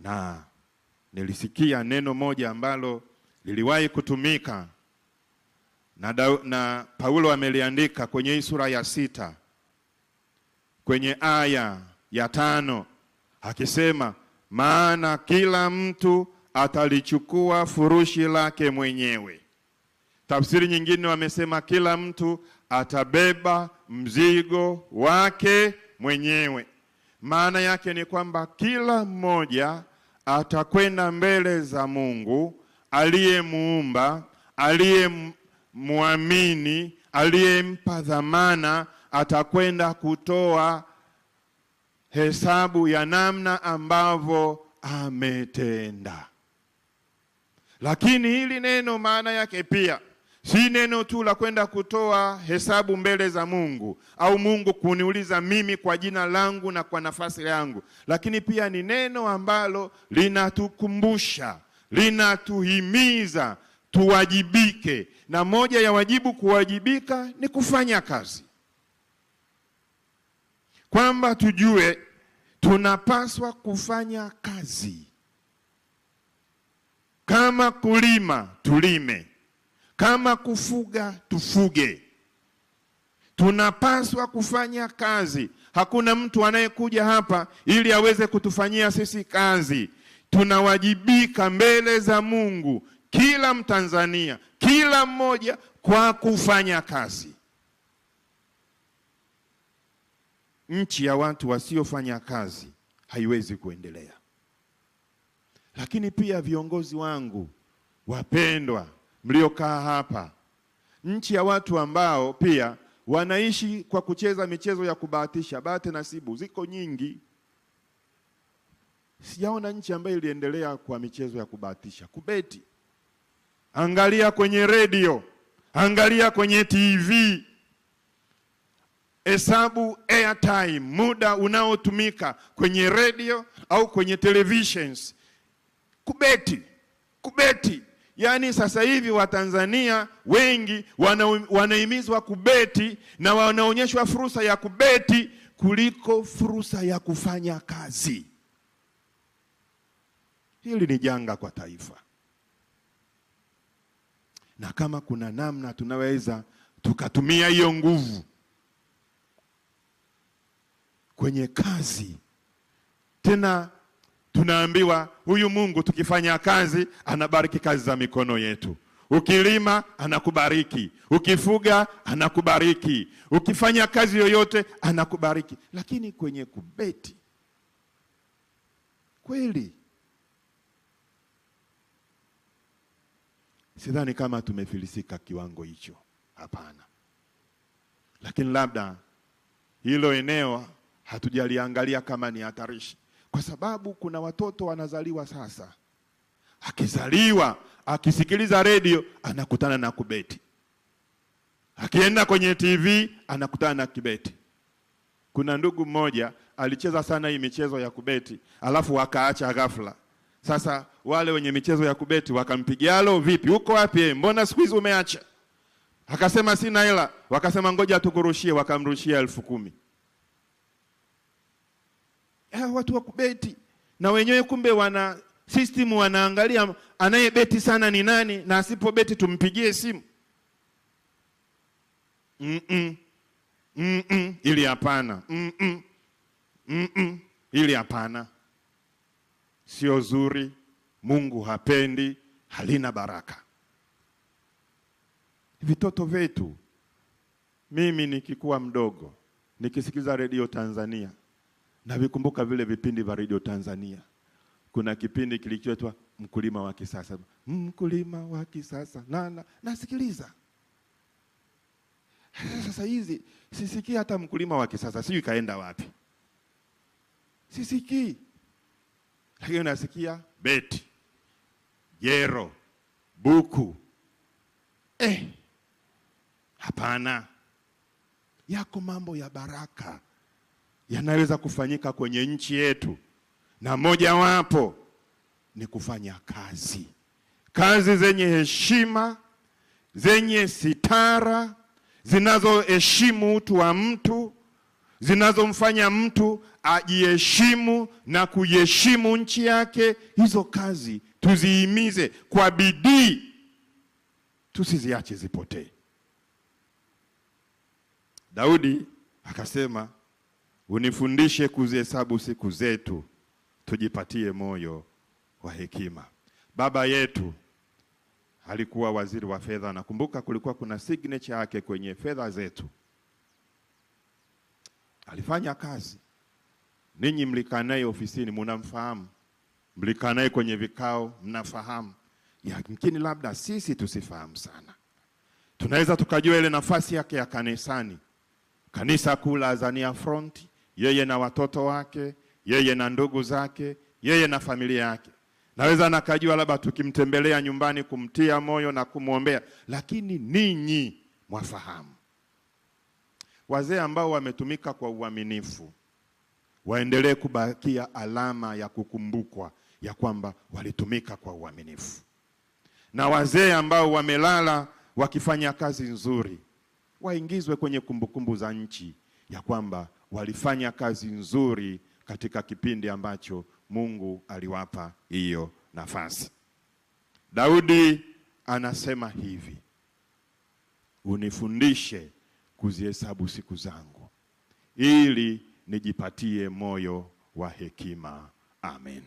Na nilisikia neno moja ambalo liliwahi kutumika na Paulo ameliandika kwenye hii sura ya 6 kwenye aya ya 5 akisema, maana kila mtu atalichukua furushi lake mwenyewe. Tafsiri nyingine wamesema kila mtu atabeba mzigo wake mwenyewe. Maana yake ni kwamba kila mmoja atakwenda mbele za Mungu aliyemuumba, aliyemwamini, aliyempa dhamana, atakwenda kutoa hesabu ya namna ambavyo ametenda. Lakini hili neno maana yake pia si neno tu la kwenda kutoa hesabu mbele za Mungu au Mungu kuniuliza mimi kwa jina langu na kwa nafasi yangu, lakini pia ni neno ambalo linatukumbusha, linatuhimiza tuwajibike, na moja ya wajibu kuwajibika ni kufanya kazi. Kwamba tujue tunapaswa kufanya kazi. Kama kulima, tulime. Kama kufuga, tufuge. Tunapaswa kufanya kazi. Hakuna mtu anayekuja hapa ili aweze kutufanyia sisi kazi. Tunawajibika mbele za Mungu, kila Mtanzania, kila mmoja, kwa kufanya kazi. Nchi ya watu wasiofanya kazi haiwezi kuendelea. Lakini pia viongozi wangu wapendwa mliokaa hapa, nchi ya watu ambao pia wanaishi kwa kucheza michezo ya kubahatisha, bahati nasibu ziko nyingi. Sijaona nchi ambayo iliendelea kwa michezo ya kubahatisha, kubeti. Angalia kwenye radio, angalia kwenye TV, hesabu airtime, muda unaotumika kwenye radio au kwenye televisions. Kubeti. Yaani sasa hivi Watanzania wengi wanahimizwa kubeti na wanaonyeshwa fursa ya kubeti kuliko fursa ya kufanya kazi. Hili ni janga kwa taifa. Na kama kuna namna tunaweza tukatumia hiyo nguvu kwenye kazi, tena tunaambiwa huyu Mungu tukifanya kazi anabariki kazi za mikono yetu. Ukilima anakubariki, ukifuga anakubariki, ukifanya kazi yoyote anakubariki. Lakini kwenye kubeti, kweli sidhani kama tumefilisika kiwango hicho, hapana. Lakini labda hilo eneo hatujaliangalia kama ni hatarishi. Kwa sababu kuna watoto wanazaliwa sasa, akizaliwa, akisikiliza radio, anakutana na kubeti. Akienda kwenye TV, anakutana na kibeti. Kuna ndugu mmoja, alicheza sana hii michezo ya kubeti, alafu wakaacha ghafla. Sasa wale wenye michezo ya kubeti wakampigia, "Alo, vipi? Uko wapi? Mbona siku hizi umeacha?" Akasema sina hela. Wakasema ngoja tukurushie, wakamrushia 10,000. Watu wa kubeti na wenyewe kumbe wana system, wanaangalia anayebeti sana ni nani, na asipobeti tumpigie simu. Ili hapana. Ili hapana. Sio zuri, Mungu hapendi, halina baraka. Vitoto vetu, mimi nikikuwa mdogo, nikisikiza Radio Tanzania, na vikumbuka vile vipindi vya Radio Tanzania. Kuna kipindi kilichoitwa Mkulima wa Kisasa. Mkulima wa Kisasa. Nasikiliza. Sasa hizi sisikii hata mkulima wa kisasa, sijui kaenda wapi. Sisikii. Lakini nasikia beti, jero, buku. Hapana. Yako mambo ya baraka yanaweza kufanyika kwenye nchi yetu, na moja wapo ni kufanya kazi. Kazi zenye heshima, zenye sitara, zinazoheshimu utu wa mtu, zinazomfanya mtu ajiheshimu na kuiheshimu nchi yake. Hizo kazi tuzihimize kwa bidii, tusiziache zipotee. Daudi akasema, unifundishe kuzihesabu siku zetu, tujipatie moyo wa hekima. Baba yetu alikuwa waziri wa fedha. Nakumbuka kulikuwa kuna signature yake kwenye fedha zetu. Alifanya kazi. Ninyi mlikaa naye ofisini, mnamfahamu. Mlikaa naye kwenye vikao, mnafahamu. Yamkini labda sisi tusifahamu sana. Tunaweza tukajua ile nafasi yake ya kanisani. Kanisa kuu la Azania Front, yeye na watoto wake, yeye na ndugu zake, yeye na familia yake. Naweza nakajua labda tukimtembelea nyumbani kumtia moyo na kumwombea, lakini ninyi mwafahamu. Wazee ambao wametumika kwa uaminifu waendelee kubakia alama ya kukumbukwa ya kwamba walitumika kwa uaminifu. Na wazee ambao wamelala wakifanya kazi nzuri waingizwe kwenye kumbukumbu za nchi ya kwamba walifanya kazi nzuri katika kipindi ambacho Mungu aliwapa hiyo nafasi. Daudi anasema hivi, unifundishe kuzihesabu siku zangu ili nijipatie moyo wa hekima. Amen.